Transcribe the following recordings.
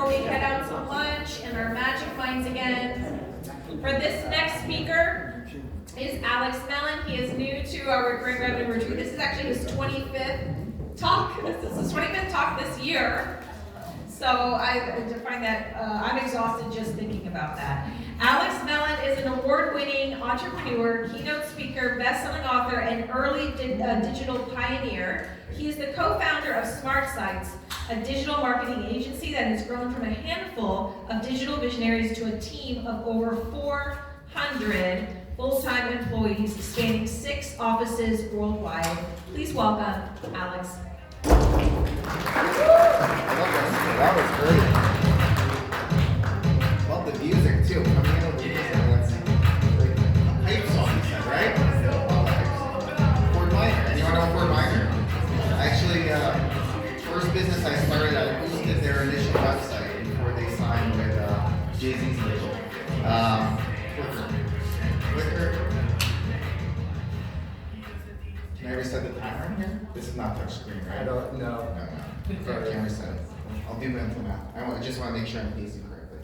before we head out to lunch and our magic minds again. For this next speaker is Alex Melen. He is new to our recurring revenue retreat. This is actually his 25th talk. This is his 25th talk this year. So I find that I'm exhausted just thinking about that. Alex Melen is an award-winning entrepreneur, keynote speaker, best-selling author, and early digital pioneer. He is the co-founder of SmartSites, a digital marketing agency that has grown from a handful of digital visionaries to a team of over 400 full-time employees spanning 6 offices worldwide. Please welcome Alex. That was great. Love the music too. Coming in with the music. That's like hype song, you said, right? Fort Minor. Anyone know Fort Minor? Actually, first business I started, I boosted their initial website before they signed with Jay-Z's label. Clicker. Can I reset the timer here? This is not touch screen, right? No. No. Can't reset it. I'll do mental math. I just want to make sure I'm pacing correctly.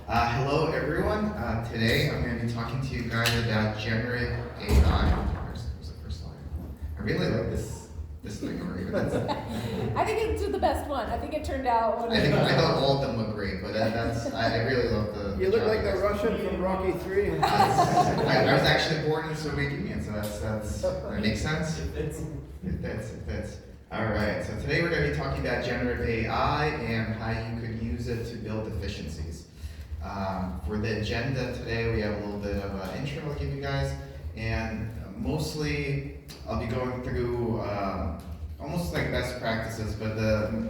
Hello, everyone. Today I'm going to be talking to you guys about generative AI. Where's the first slide? I really like this thing over here. I think it's the best one. I think it turned out. I thought all of them look great, but I really love the. You look like the Russian from Rocky 3. I was actually born in the Soviet Union, so that makes sense. It fits. All right, so today we're going to be talking about generative AI and how you could use it to build efficiencies. For the agenda today, we have a little bit of an intro I'll give you guys, and mostly I'll be going through almost like best practices, but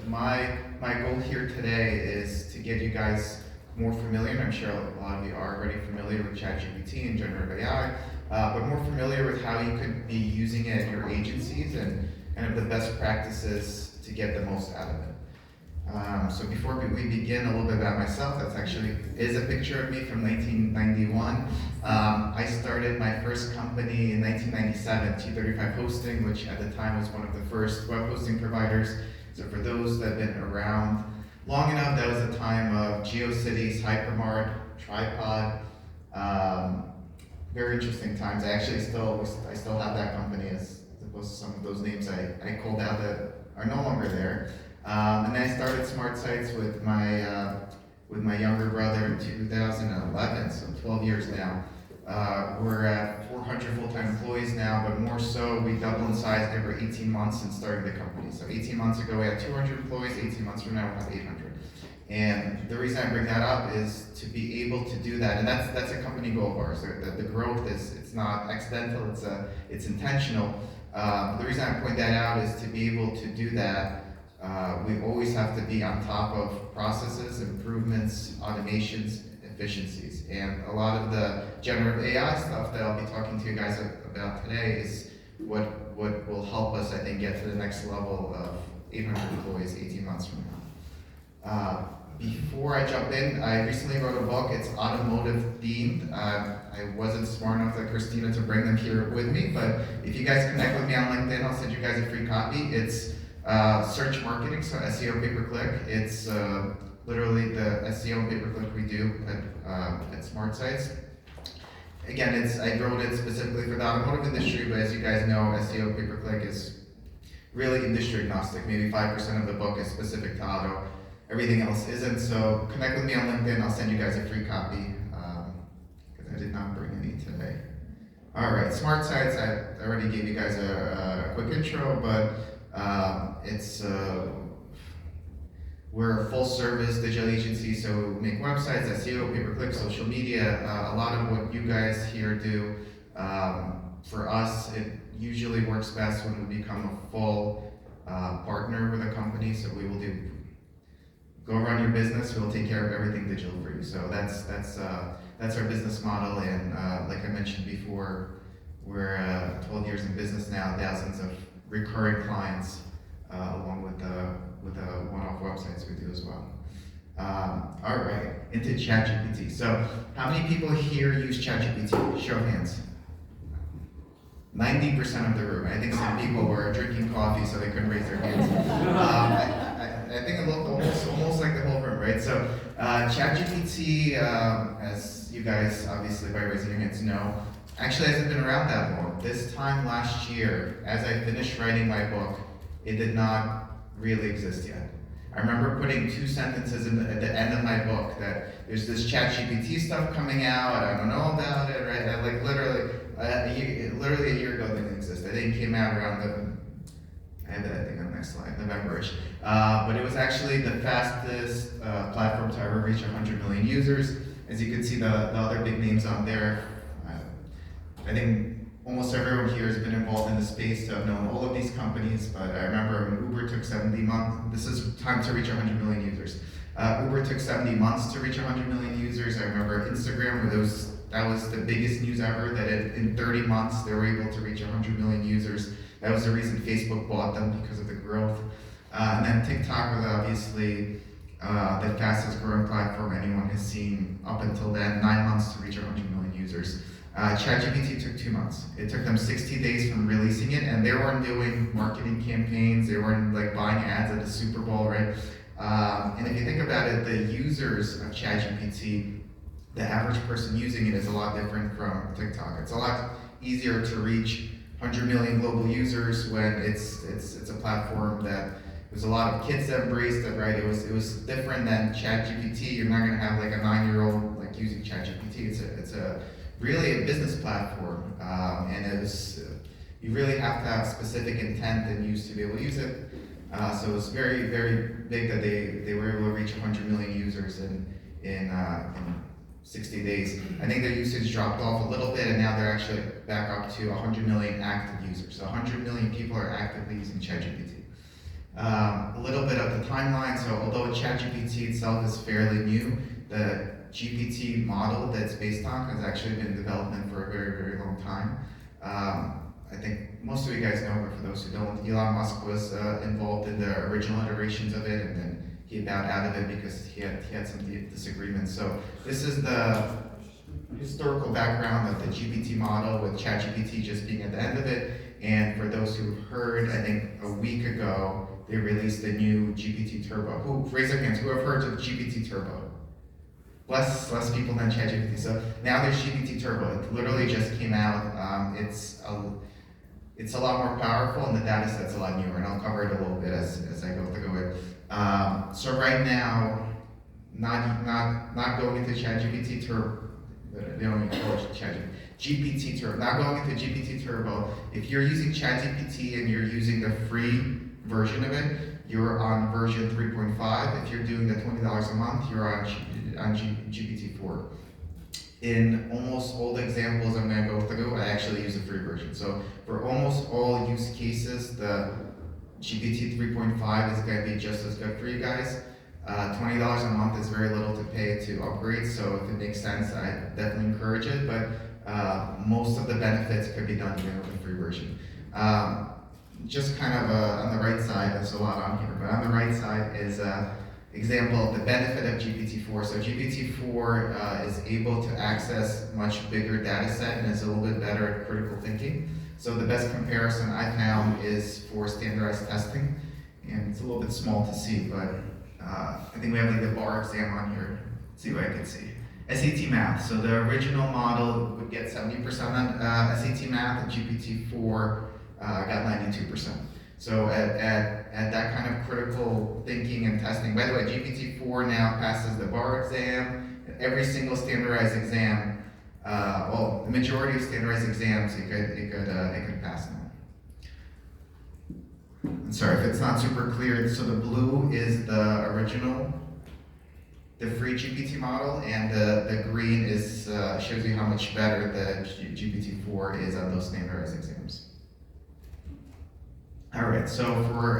my goal here today is to get you guys more familiar, and I'm sure a lot of you are already familiar with ChatGPT and generative AI, but more familiar with how you could be using it in your agencies and kind of the best practices to get the most out of it. So before we begin, a little bit about myself. That's actually is a picture of me from 1991. I started my first company in 1997, T35 Hosting, which at the time was one of the first web hosting providers. So for those that have been around long enough, that was a time of GeoCities, Hypermart, Tripod. Very interesting times. I still have that company as opposed to some of those names I called out that are no longer there. And then I started SmartSites with my younger brother in 2011, so 12 years now. We're at 400 full-time employees now, but more so, we doubled in size every 18 months and started the company. So 18 months ago, we had 200 employees, 18 months from now, we'll have 800. And the reason I bring that up is to be able to do that, and that's a company goal of ours. The growth it's not accidental, it's intentional. The reason I point that out is to be able to do that, we always have to be on top of processes, improvements, automations, efficiencies. And a lot of the generative AI stuff that I'll be talking to you guys about today is what will help us, I think, get to the next level of 800 employees 18 months from now. Before I jump in, I recently wrote a book. It's automotive themed. I wasn't smart enough like Christina to bring them here with me, but if you guys connect with me on LinkedIn, I'll send you guys a free copy. It's search marketing, so SEO pay-per-click. It's literally the SEO pay-per-click we do at SmartSites. Again, I wrote it specifically for the automotive industry, but as you guys know, SEO pay-per-click is really industry agnostic. Maybe 5% of the book is specific to auto. Everything else isn't, so connect with me on LinkedIn. I'll send you guys a free copy, because I did not bring any today. All right, SmartSites, I already gave you guys a quick intro, but we're a full-service digital agency, so we make websites, SEO, pay-per-click, social media. A lot of what you guys here do, for us, it usually works best when we become a full partner with a company, so we will go run your business, we'll take care of everything digital for you. So that's our business model, and like I mentioned before, we're 12 years in business now, thousands of recurring clients, along with the one-off websites we do as well. All right, into ChatGPT. So how many people here use ChatGPT? Show of hands. 90% of the room. I think some people were drinking coffee so they couldn't raise their hands. I think it looked almost like the whole room, right? So ChatGPT, as you guys obviously by raising your hands know, actually hasn't been around that long. This time last year, as I finished writing my book, it did not really exist yet. I remember putting 2 sentences at the end of my book that there's this ChatGPT stuff coming out, I don't know about it, right? Like literally a year ago it didn't exist. I think it came out around I have that thing on the next slide, November-ish. But it was actually the fastest platform to ever reach 100 million users. As you can see, the other big names on there, I think almost everyone here has been involved in the space to have known all of these companies, but I remember when Uber took 70 months, this is time to reach 100 million users. Uber took 70 months to reach 100 million users. I remember Instagram, where that was the biggest news ever, that in 30 months they were able to reach 100 million users. That was the reason Facebook bought them, because of the growth. And then TikTok was obviously the fastest growing platform anyone has seen up until then, 9 months to reach 100 million users. ChatGPT took 2 months. It took them 60 days from releasing it, and they weren't doing marketing campaigns, they weren't like buying ads at the Super Bowl, right? And if you think about it, the users of ChatGPT, the average person using it is a lot different from TikTok. It's a lot easier to reach 100 million global users when it's a platform that there's a lot of kids that embraced it, right? It was different than ChatGPT. You're not gonna have like a 9-year-old like using ChatGPT. It's a really a business platform, and you really have to have specific intent and use to be able to use it. So it's very, very big that they were able to reach 100 million users in 60 days. I think their usage dropped off a little bit, and now they're actually back up to 100 million active users. So 100 million people are actively using ChatGPT. A little bit of the timeline. So although ChatGPT itself is fairly new, the GPT model that's based on has actually been in development for a very, very long time. I think most of you guys know, but for those who don't, Elon Musk was involved in the original iterations of it, and then he bowed out of it because he had some disagreements. So this is the historical background of the GPT model, with ChatGPT just being at the end of it. And for those who heard, I think a week ago, they released the new GPT Turbo. Raise their hands, who have heard of GPT Turbo? Less people than ChatGPT. So now there's GPT Turbo. It literally just came out. It's a lot more powerful, and the data set's a lot newer, and I'll cover it a little bit as I go through it. So right now, not going into ChatGPT Turbo. They don't even call it ChatGPT. GPT Turbo. Not going into GPT Turbo. If you're using ChatGPT and you're using the free version of it, you're on version 3.5. If you're doing the $20 a month, you're on GPT-4. In almost all the examples I'm going to go through, I actually use the free version. So for almost all use cases, the GPT 3.5 is going to be just as good for you guys. $20 a month is very little to pay to upgrade, so if it makes sense, I definitely encourage it, but most of the benefits could be done even with the free version. Just kind of on the right side, there's a lot on here, but on the right side is example of the benefit of GPT-4. So GPT-4 is able to access much bigger data set and is a little bit better at critical thinking. So the best comparison I found is for standardized testing, and it's a little bit small to see, but I think we have like the bar exam on here. Let's see what I can see. SAT math. So the original model would get 70% on SAT math, and GPT-4 got 92%. So at that kind of critical thinking and testing, by the way, GPT-4 now passes the bar exam, every single standardized exam, well, the majority of standardized exams, it could pass now. I'm sorry if it's not super clear. So the blue is the original, the free GPT model, and the green is shows you how much better the GPT-4 is on those standardized exams. All right, so for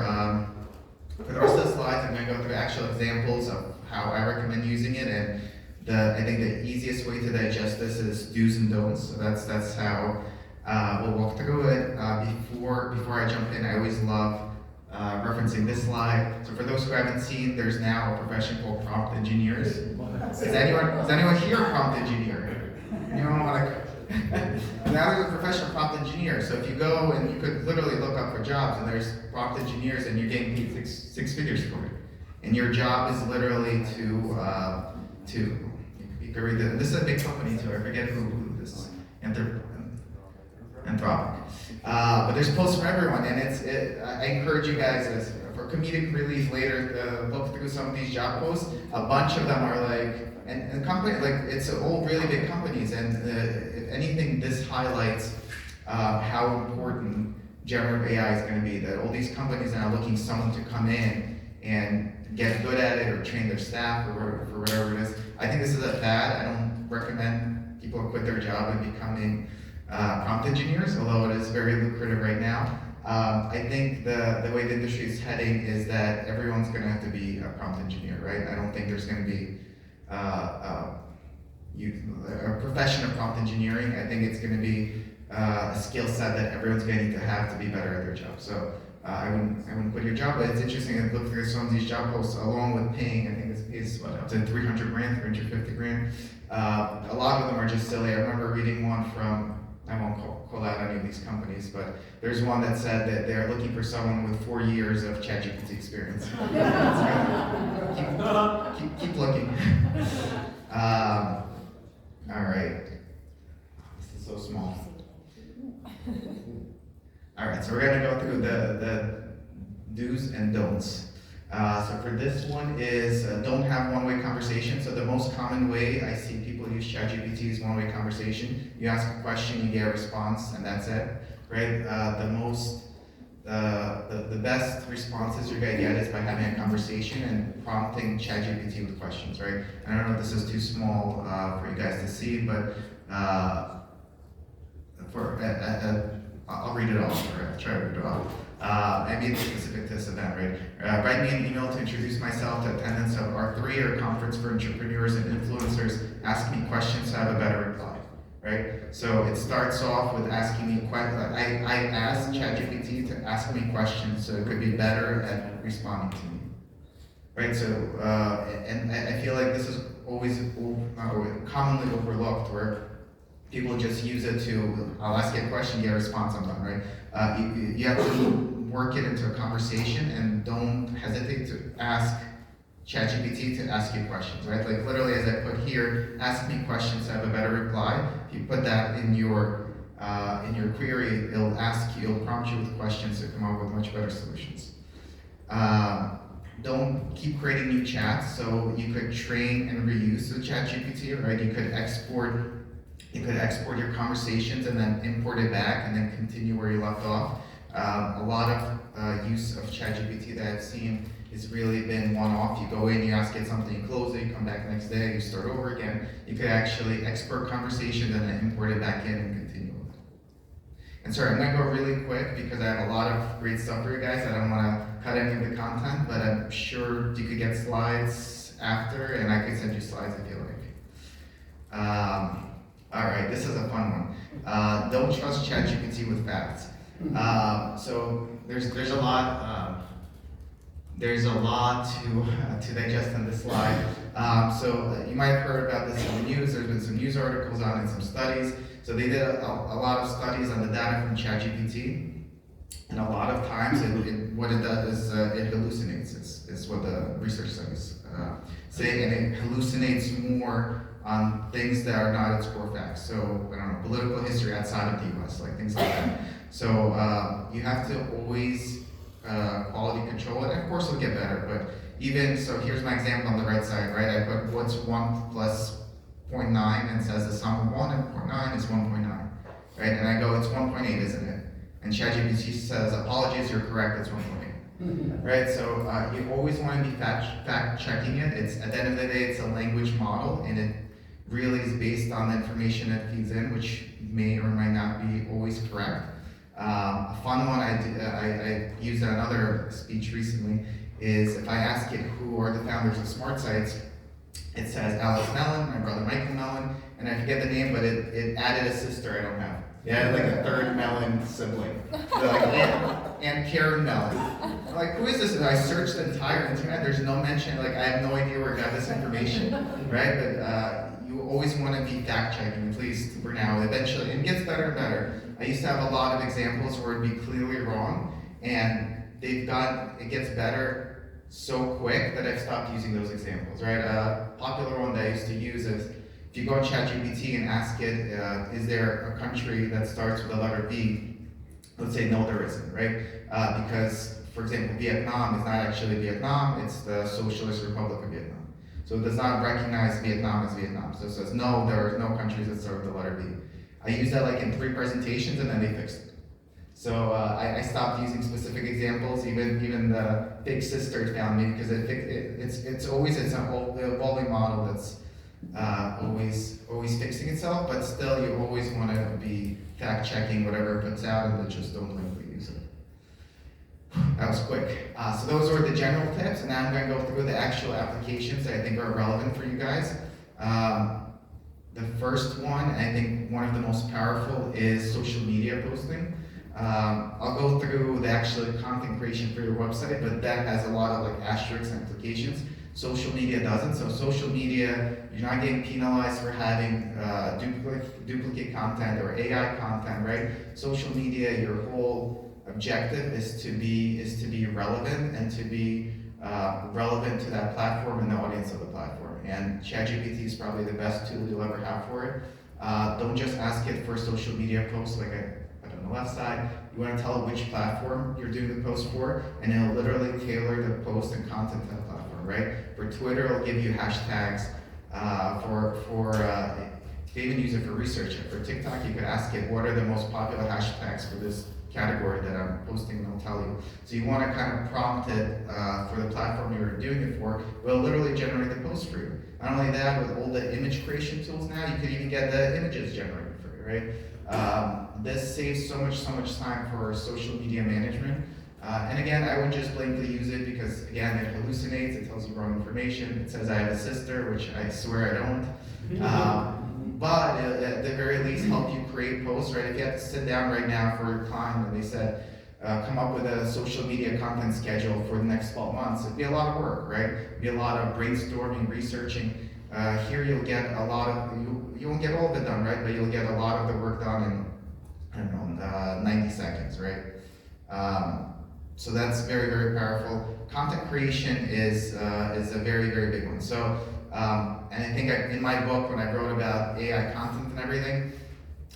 the rest of the slides, I'm going to go through actual examples of how I recommend using it, and I think the easiest way to digest this is do's and don'ts. So that's how we'll walk through it. Before I jump in, I always love referencing this slide. So for those who haven't seen, there's now a profession called prompt engineers. Is anyone here a prompt engineer? Anyone want to? Now there's a professional prompt engineer. So if you go and you could literally look up for jobs, and there's prompt engineers, and you're getting paid six figures for it. And your job is literally you could read this is a big company too, I forget who this is, Anthropic. But there's posts for everyone, and I encourage you guys, for comedic relief later, look through some of these job posts. A bunch of them are like, and company, like, it's all really big companies, and if anything, this highlights how important generative AI is going to be, that all these companies are now looking for someone to come in and get good at it or train their staff or for whatever it is. I think this is a fad. I don't recommend people quit their job and becoming prompt engineers, although it is very lucrative right now. I think the way the industry is heading is that everyone's going to have to be a prompt engineer, right? I don't think there's going to be a profession of prompt engineering. I think it's going to be a skill set that everyone's going to need to have to be better at their job. So I wouldn't quit your job, but it's interesting to look through some of these job posts along with paying. I think this pays up to 300 grand, 350 grand. A lot of them are just silly. I remember reading one from, I won't call out any of these companies, but there's one that said that they're looking for someone with 4 years of ChatGPT experience. keep looking. All right. This is so small. All right, so we're gonna go through the do's and don'ts. So for this one is don't have one-way conversation. So the most common way I see people use ChatGPT is one-way conversation. You ask a question, you get a response, and that's it, right? The best responses you're gonna get is by having a conversation and prompting ChatGPT with questions, right? And I don't know if this is too small for you guys to see, but I'll read it off, or I'll try to read it off. Maybe it's specific to this event, right? Write me an email to introduce myself to attendance of R3 or conference for entrepreneurs and influencers. Ask me questions to have a better reply, right? So it starts off with asking me questions. I asked ChatGPT to ask me questions so it could be better at responding to me, right? So, and I feel like this is commonly overlooked, where people just use it to, I'll ask you a question, get a response, I'm done, right? You have to work it into a conversation, and don't hesitate to ask ChatGPT to ask you questions, right? Like literally, as I put here, ask me questions to have a better reply. If you put that in your query, it'll prompt you with questions to come up with much better solutions. Don't keep creating new chats. So you could train and reuse the ChatGPT, right? You could export your conversations and then import it back and then continue where you left off. A lot of use of ChatGPT that I've seen has really been one-off. You go in, you ask it something, you close it, you come back the next day, you start over again. You could actually export conversations and then import it back in and continue with it. And sorry, I'm gonna go really quick because I have a lot of great stuff for you guys. I don't wanna cut any of the content, but I'm sure you could get slides after, and I could send you slides if you like. All right, this is a fun one. Don't trust ChatGPT with facts. So there's a lot to digest in this slide. So you might have heard about this in the news. There's been some news articles on it, some studies. So they did a lot of studies on the data from ChatGPT, and a lot of times what it does is it hallucinates. Is what the research studies say, and it hallucinates more on things that are not its core facts. So, I don't know, political history outside of the US, like things like that. So, you have to always quality control it. And of course, it'll get better, but even, so here's my example on the right side, right? I put what's 1 plus 0.9 and says the sum of 1 and 0.9 is 1.9, right? And I go, it's 1.8, isn't it? And ChatGPT says, apologies, you're correct, it's 1.8. Right, so you always want to be fact checking it. It's at the end of the day, it's a language model, and it really is based on the information it feeds in, which may or may not be always correct. A fun one I used in another speech recently is if I ask it who are the founders of SmartSites, it says Alex Melen, my brother Michael Melen, and I forget the name, but it added a sister I don't have. Yeah, like a third Melen sibling. Like Aunt Karen Melen. I'm like, who is this? And I searched the entire internet. There's no mention. Like, I have no idea where I got this information, right? But you always want to be fact checking, at least for now. Eventually, it gets better and better. I used to have a lot of examples where it'd be clearly wrong, and it gets better so quick that I've stopped using those examples, right? A popular one that I used to use is, if you go on ChatGPT and ask it, is there a country that starts with the letter V? Let's say no, there isn't, right? Because, for example, Vietnam is not actually Vietnam, it's the Socialist Republic of Vietnam. So it does not recognize Vietnam as Vietnam. So it says, no, there are no countries that start with the letter V. I used that like in 3 presentations and then they fixed it. So I stopped using specific examples, even the big sister found me, because it's an evolving model that's always fixing itself, but still you always want to be fact checking whatever it puts out and then just don't blindly use it. That was quick. So those were the general tips, and now I'm going to go through the actual applications that I think are relevant for you guys. The first one, and I think one of the most powerful, is social media posting. I'll go through the actual content creation for your website, but that has a lot of like asterisks and implications. Social media doesn't. So social media, you're not getting penalized for having duplicate content or AI content, right? Social media, your whole objective is to be relevant and to be relevant to that platform and the audience of the platform. And ChatGPT is probably the best tool you'll ever have for it. Don't just ask it for social media posts like I put on the left side. You want to tell it which platform you're doing the post for, and it'll literally tailor the post and content to the platform, right? For Twitter, it'll give you hashtags. They even use it for research. For TikTok, you could ask it, what are the most popular hashtags for this category that I'm posting, and I'll tell you. So you want to kind of prompt it for the platform you're doing it for. Will literally generate the post for you. Not only that, with all the image creation tools now, you could even get the images generated for you, right? This saves so much time for social media management. And again, I would just blankly use it because, again, it hallucinates, it tells you wrong information, it says I have a sister, which I swear I don't. But at the very least, help you create posts, right? If you have to sit down right now for your client and they said, come up with a social media content schedule for the next 12 months, it'd be a lot of work, right? It'd be a lot of brainstorming, researching. Here you'll get a lot of, you won't get all of it done, right? But you'll get a lot of the work done in, I don't know, 90 seconds, right? So that's very powerful. Content creation is a very big one. So, and I think in my book, when I wrote about AI content and everything,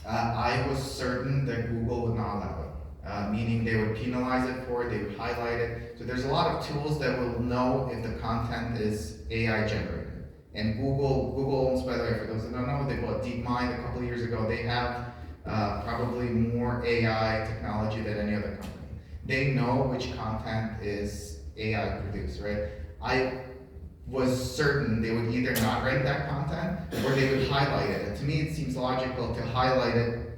I was certain that Google would not allow it. Meaning they would penalize it for it, they would highlight it. So there's a lot of tools that will know if the content is AI generated. And Google owns, by the way, for those that don't know, they bought DeepMind a couple of years ago. They have probably more AI technology than any other company. They know which content is AI produced, right? I was certain they would either not rank that content or they would highlight it. And to me, it seems logical to highlight it.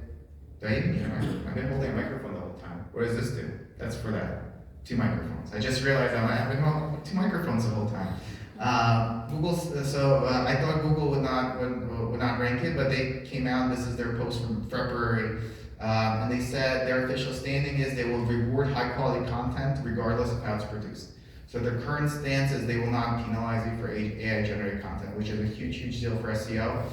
Do I even need a microphone? I've been holding a microphone the whole time. What does this do? That's for that. 2 microphones. I just realized I've been holding 2 microphones the whole time. I thought Google would not rank it, but they came out. This is their post from February. And they said their official standing is they will reward high quality content regardless of how it's produced. So their current stance is they will not penalize you for AI generated content, which is a huge deal for SEO.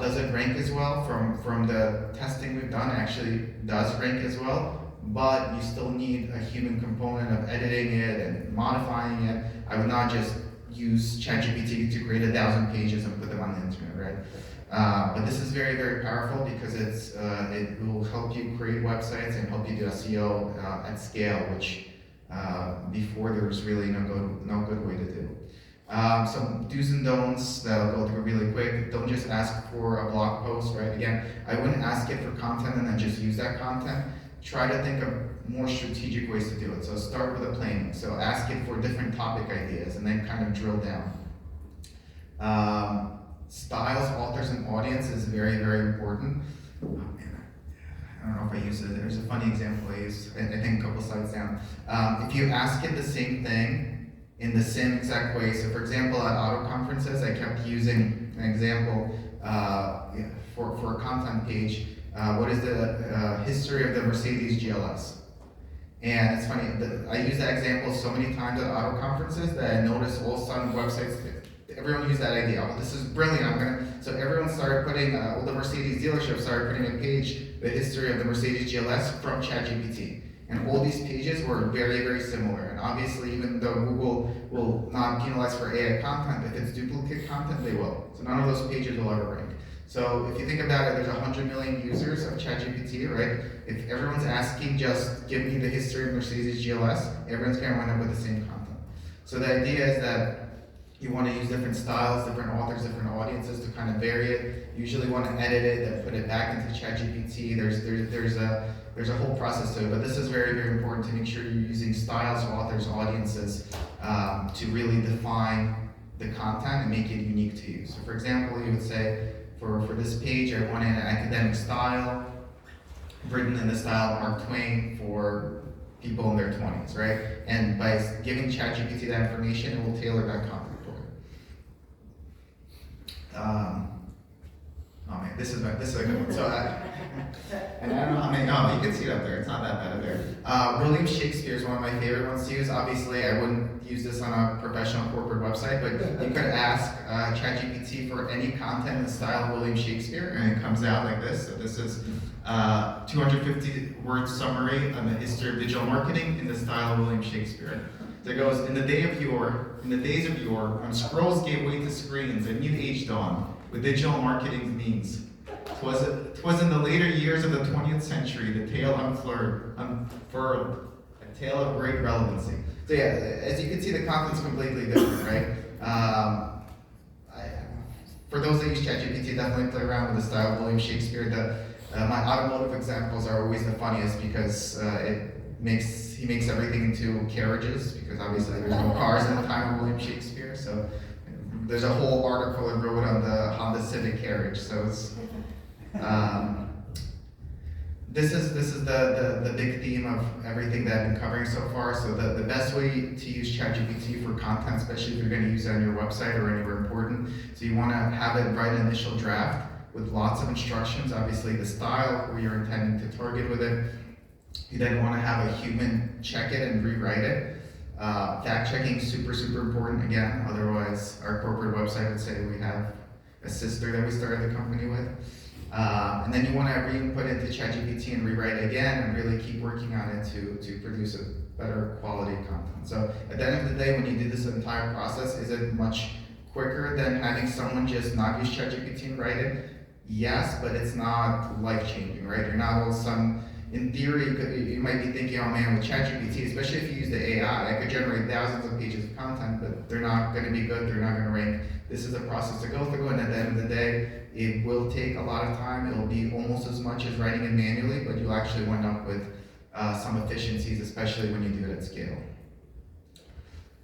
Does it rank as well? From the testing we've done, it actually does rank as well, but you still need a human component of editing it and modifying it. I would not just use ChatGPT to create 1,000 pages and put them on the internet, right? But this is very powerful because it will help you create websites and help you do SEO at scale, which before there was really no good way to do. Some do's and don'ts that I'll go through really quick. Don't just ask for a blog post, right? Again, I wouldn't ask it for content and then just use that content. Try to think of more strategic ways to do it. So start with a planning. So ask it for different topic ideas and then kind of drill down. Styles, authors, and audience is very important. Oh man, I don't know if I use it. There's a funny example I use, I think a couple slides down. If you ask it the same thing in the same exact way, so for example, at auto conferences, I kept using an example for a content page. What is the history of the Mercedes GLS? And it's funny, I use that example so many times at auto conferences that I noticed all of a sudden websites, everyone used that idea. Oh, this is brilliant. So everyone started putting, all the Mercedes dealerships started putting a page, the history of the Mercedes GLS from ChatGPT. And all these pages were very, very similar. And obviously, even though Google will not penalize for AI content, if it's duplicate content, they will. So none of those pages will ever rank. So if you think about it, there's 100 million users of ChatGPT, right? If everyone's asking, just give me the history of Mercedes GLS, everyone's gonna wind up with the same content. So the idea is that you want to use different styles, different authors, different audiences to kind of vary it. You usually want to edit it, then put it back into ChatGPT. There's a whole process to it, but this is very, very important to make sure you're using styles, authors, audiences to really define the content and make it unique to you. So for example, you would say, for this page, I want an academic style, written in the style of Mark Twain for people in their 20s, right? And by giving ChatGPT that information, it will tailor that content for it. Oh man, this is a good one. So, and I don't know how many, no, you can see it up there, it's not that bad up there. William Shakespeare is one of my favorite ones to use. Obviously, I wouldn't use this on a professional corporate website, but you could ask ChatGPT for any content in the style of William Shakespeare, and it comes out like this. So this is 250-word summary on the history of digital marketing in the style of William Shakespeare. So it goes, in the days of yore, when scrolls gave way to screens, a new age dawned, with digital marketing's means. 'Twas in the later years of the 20th century, the tale unfurled, a tale of great relevancy. So yeah, as you can see, the content's completely different, right? For those that use ChatGPT, definitely play around with the style of William Shakespeare. My automotive examples are always the funniest because he makes everything into carriages, because obviously there's no cars in the time of William Shakespeare. So there's a whole article I wrote on the Honda Civic carriage. So it's this is the big theme of everything that I've been covering so far. So the best way to use ChatGPT for content, especially if you're going to use it on your website or anywhere important, so you want to have it write an initial draft with lots of instructions, obviously the style, who you're intending to target with it. You then want to have a human check it and rewrite it. Fact checking is super, super important again, otherwise our corporate website would say we have a sister that we started the company with. And then you want to re-input into ChatGPT and rewrite it again and really keep working on it to produce a better quality content. So at the end of the day, when you do this entire process, is it much quicker than having someone just not use ChatGPT and write it? Yes, but it's not life-changing, right? You're not all of a sudden, in theory, you might be thinking, oh man, with ChatGPT, especially if you use the AI, I could generate thousands of pages of content, but they're not going to be good, they're not going to rank. This is a process to go through, and at the end of the day, it will take a lot of time. It'll be almost as much as writing it manually, but you'll actually wind up with some efficiencies, especially when you do it at scale.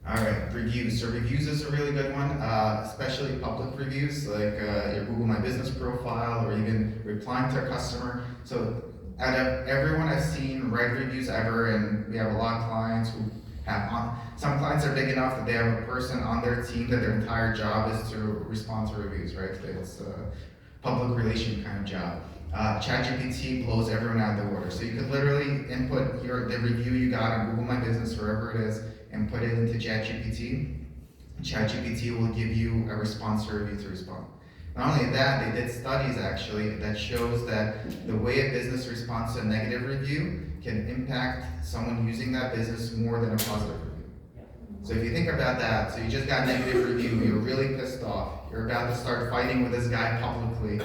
All right, reviews. So reviews is a really good one, especially public reviews, like your Google My Business profile, or even replying to a customer. So out of everyone I've seen write reviews ever, and we have a lot of clients who have, some clients are big enough that they have a person on their team that their entire job is to respond to reviews, right? It's a public relation kind of job. ChatGPT blows everyone out of the water. So you could literally input the review you got on Google My Business, wherever it is, and put it into ChatGPT. ChatGPT will give you a response to review to respond. Not only that, they did studies actually that shows that the way a business responds to a negative review can impact someone using that business more than a positive review. So if you think about that, so you just got a negative review, you're really pissed off, you're about to start fighting with this guy publicly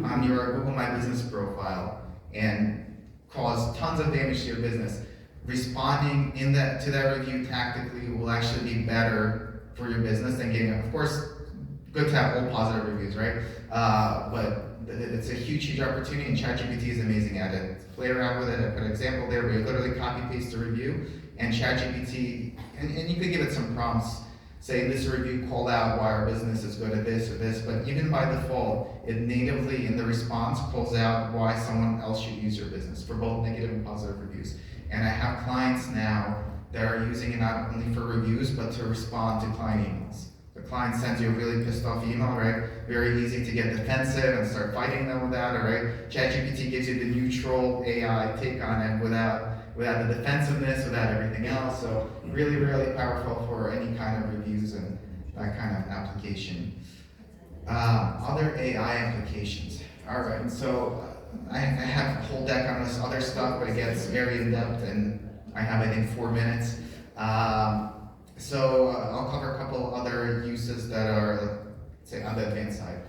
on your Google My Business profile and cause tons of damage to your business. Responding to that review tactically will actually be better for your business than getting, of course, good to have all positive reviews, right? But it's a huge, huge opportunity, and ChatGPT is amazing at it. Play around with it. I put an example there where you literally copy paste the review, and ChatGPT, and you could give it some prompts, say this review called out why our business is good at this or this, but even by default, it natively in the response calls out why someone else should use your business for both negative and positive reviews. And I have clients now that are using it not only for reviews, but to respond to client emails. The client sends you a really pissed off email, right? Very easy to get defensive and start fighting them with that, all right? ChatGPT gives you the neutral AI take on it without the defensiveness, without everything else. So really, really powerful for any kind of reviews and that kind of application. Other AI applications. All right, so I have a whole deck on this other stuff, but it gets very in-depth, and I have, I think, 4 minutes. So I'll cover a couple other uses that are, say, on the advanced side.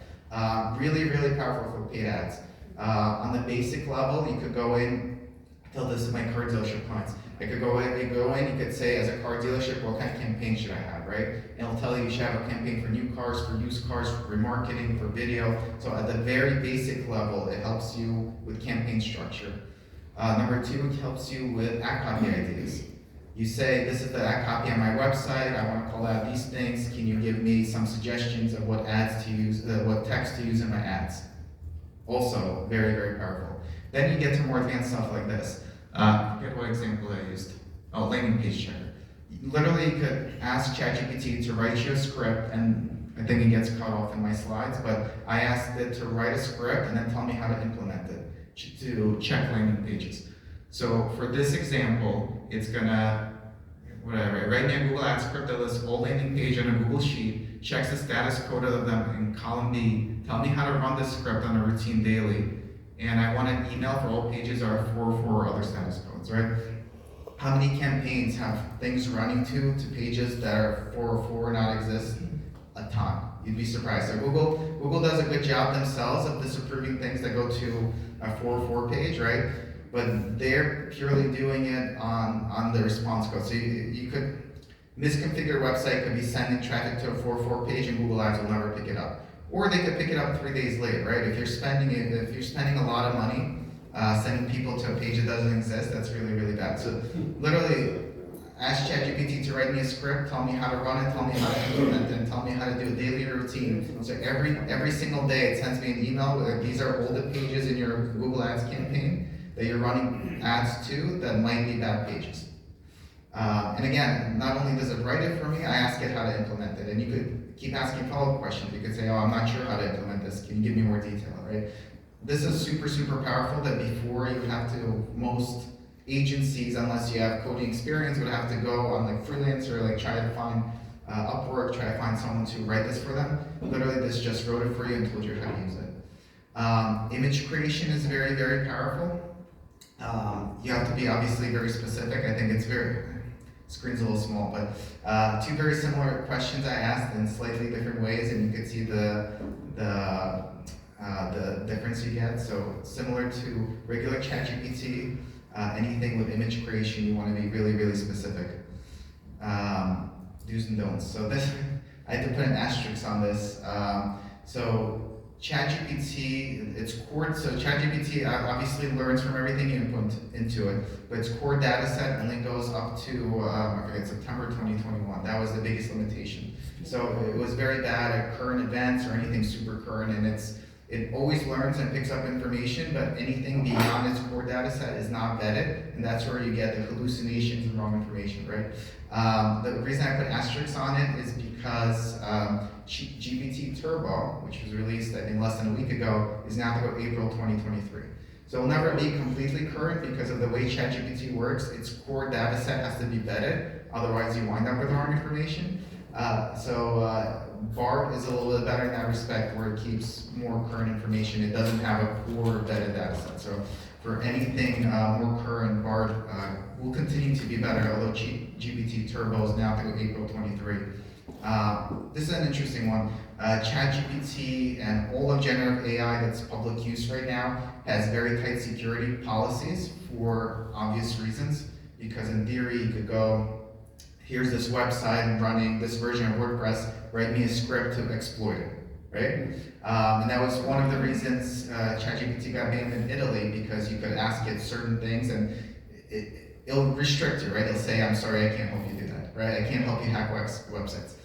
Really, really powerful for paid ads. On the basic level, you could go in, tell this is my car dealership clients. I could go in, you could say, as a car dealership, what kind of campaign should I have, right? And it'll tell you should have a campaign for new cars, for used cars, for remarketing, for video. So at the very basic level, it helps you with campaign structure. Number 2, it helps you with ad copy ideas. You say, this is the ad copy on my website, I want to call out these things, can you give me some suggestions of what ads to use, what text to use in my ads? Also, very, very powerful. Then you get to more advanced stuff like this. I forget what example I used. Oh, landing page checker. Literally, you could ask ChatGPT to write you a script, and I think it gets cut off in my slides, but I asked it to write a script and then tell me how to implement it to check landing pages. So for this example, it's gonna, write me a Google Ads script that lists all landing page on a Google Sheet, checks the status code of them in column B, tell me how to run this script on a routine daily, and I want an email for all pages are 404 other status codes, right? How many campaigns have things running to pages that are 404 not exist? A ton. You'd be surprised. So Google does a good job themselves of disapproving things that go to a 404 page, right? But they're purely doing it on the response code. So you could misconfigure a website, could be sending traffic to a 404 page, and Google Ads will never pick it up. Or they could pick it up 3 days later, right? If you're spending a lot of money sending people to a page that doesn't exist, that's really, really bad. So literally, ask ChatGPT to write me a script, tell me how to run it, tell me how to implement it, and tell me how to do a daily routine. So every single day, it sends me an email where these are all the pages in your Google Ads campaign that you're running ads to that might be bad pages. And again, not only does it write it for me, I ask it how to implement it. And you could keep asking follow-up questions. You could say, oh, I'm not sure how to implement this. Can you give me more detail, right? This is super, super powerful that before you have to, most agencies, unless you have coding experience, would have to go on like Freelancer, like try to find Upwork, try to find someone to write this for them. Literally, this just wrote it for you and told you how to use it. Image creation is very, very powerful. You have to be obviously very specific. I think it's screen's a little small, but 2 very similar questions I asked in slightly different ways, and you could see the difference you get. So similar to regular ChatGPT, anything with image creation, you want to be really, really specific. Do's and don'ts. So this, I had to put an asterisk on this. So ChatGPT, its core, so ChatGPT obviously learns from everything you input into it, but its core data set only goes up to, I forget, September 2021. That was the biggest limitation. So it was very bad at current events or anything super current, and it always learns and picks up information, but anything beyond its core data set is not vetted, and that's where you get the hallucinations and wrong information, right? The reason I put asterisks on it is because GPT Turbo, which was released I think less than a week ago, is now to go April 2023. So it'll never be completely current because of the way ChatGPT works. Its core data set has to be vetted, otherwise you wind up with the wrong information. BART is a little bit better in that respect, where it keeps more current information. It doesn't have a core vetted data set. So for anything more current, BART will continue to be better, although GPT Turbo is now to go April 23. This is an interesting one. ChatGPT and all of generative AI that's public use right now has very tight security policies for obvious reasons, because in theory you could go, here's this website running this version of WordPress, write me a script to exploit it, right? And that was one of the reasons ChatGPT got banned in Italy, because you could ask it certain things and it'll restrict you, right? It'll say, I'm sorry, I can't help you do that, right? I can't help you hack websites.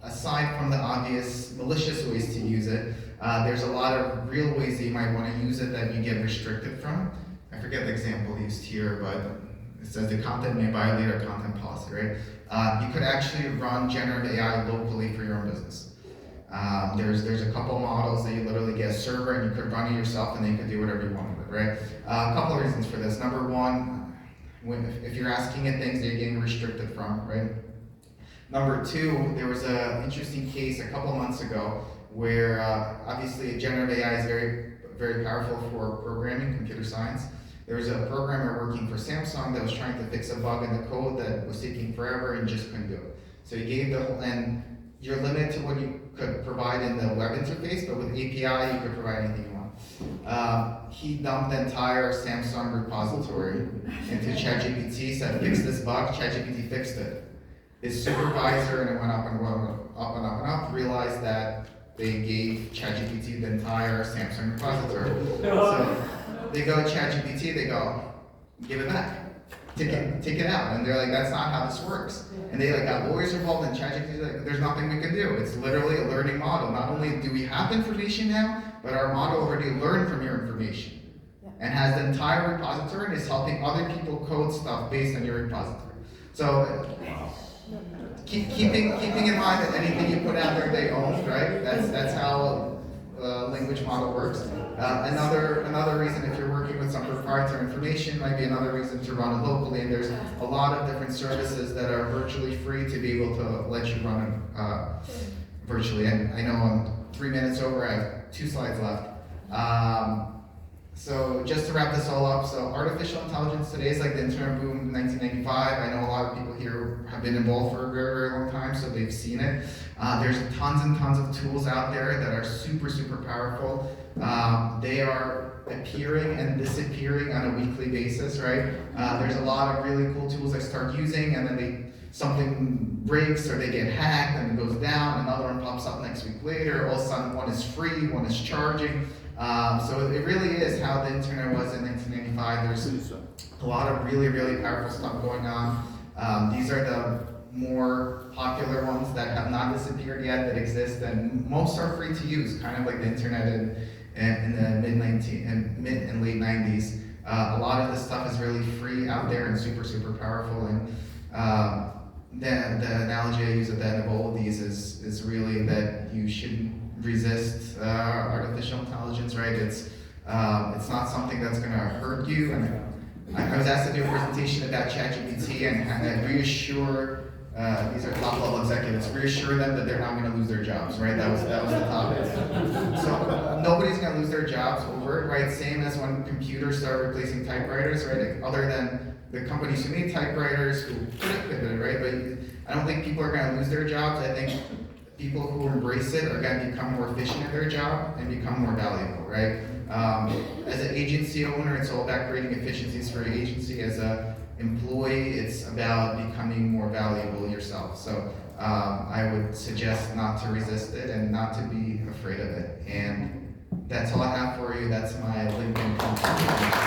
Aside from the obvious malicious ways to use it, there's a lot of real ways that you might want to use it that you get restricted from. I forget the example used here, but it says the content may violate our content policy, right? You could actually run generative AI locally for your own business. There's a couple models that you literally get a server and you could run it yourself, and then you could do whatever you want with it, right? A couple of reasons for this. Number one, if you're asking it things that you're getting restricted from, right? Number two, there was an interesting case a couple months ago where obviously generative AI is very very powerful for programming, computer science. There was a programmer working for Samsung that was trying to fix a bug in the code that was taking forever and just couldn't do it. So he gave and you're limited to what you could provide in the web interface, but with API, you could provide anything you want. He dumped the entire Samsung repository into ChatGPT, said, fix this bug, ChatGPT fixed it. His supervisor, and it went up and up and up and up, realized that they gave ChatGPT the entire Samsung repository. So they go to ChatGPT, they go, give it back. Take it out. And they're like, that's not how this works. And they got lawyers involved, and ChatGPT like, there's nothing we can do. It's literally a learning model. Not only do we have information now, but our model already learned from your information. And has the entire repository and is helping other people code stuff based on your repository. So keeping in mind that anything you put out there they own, right? That's how a language model works. Another reason, if you're working with some proprietary information, might be another reason to run it locally. And there's a lot of different services that are virtually free to be able to let you run it virtually. And I know I'm 3 minutes over. I have 2 slides left. So just to wrap this all up, so artificial intelligence today is like the internet boom in 1995. I know a lot of people here have been involved for a very, very long time, so they've seen it. There's tons and tons of tools out there that are super, super powerful. They are appearing and disappearing on a weekly basis, right? There's a lot of really cool tools I start using, and then something breaks or they get hacked and it goes down, another one pops up next week later, all of a sudden one is free, one is charging. So it really is how the internet was in 1995. There's a lot of really, really powerful stuff going on. These are the more popular ones that have not disappeared yet, that exist, and most are free to use, kind of like the internet in the mid and late 90s. A lot of this stuff is really free out there and super, super powerful. And the analogy I use at the end of all of these is really that you shouldn't resist artificial intelligence, right? It's not something that's going to hurt you. And I was asked to do a presentation about ChatGPT and reassure these are top level executives, reassure them that they're not going to lose their jobs, right? That was the topic. So nobody's going to lose their jobs over it, right? Same as when computers start replacing typewriters, right? Other than the companies who made typewriters who could have pivoted, right? But I don't think people are going to lose their jobs. I think people who embrace it are going to become more efficient at their job and become more valuable, right? As an agency owner, it's all about creating efficiencies for your agency. As an employee, it's about becoming more valuable yourself. So I would suggest not to resist it and not to be afraid of it. And that's all I have for you. That's my LinkedIn contact.